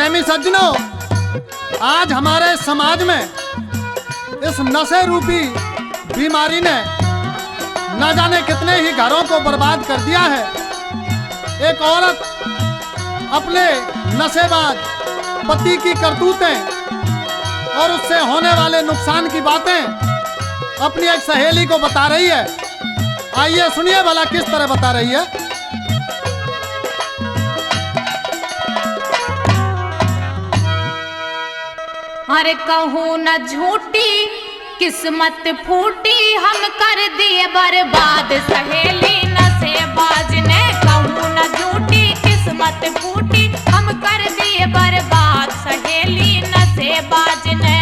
प्रेमी सज्जनों, आज हमारे समाज में इस नशे रूपी बीमारी ने न जाने कितने ही घरों को बर्बाद कर दिया है। एक औरत अपने नशेबाज पति की करतूतें और उससे होने वाले नुकसान की बातें अपनी एक सहेली को बता रही है। आइए सुनिए भला किस तरह बता रही है। अरे कहूँ न झूठी किस्मत फूटी, हम कर दिए बर्बाद सहेली नशेबाज ने। कहूँ न झूठी किस्मत फूटी, हम कर दिए बर्बाद सहेली नशेबाज ने।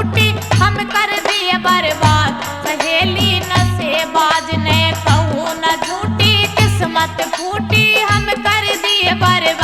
फूटी हम कर दिए बर्बाद। सहेली न से बाज ने कहूँ न झूठी किस्मत फूटी हम कर दिए बर्बाद।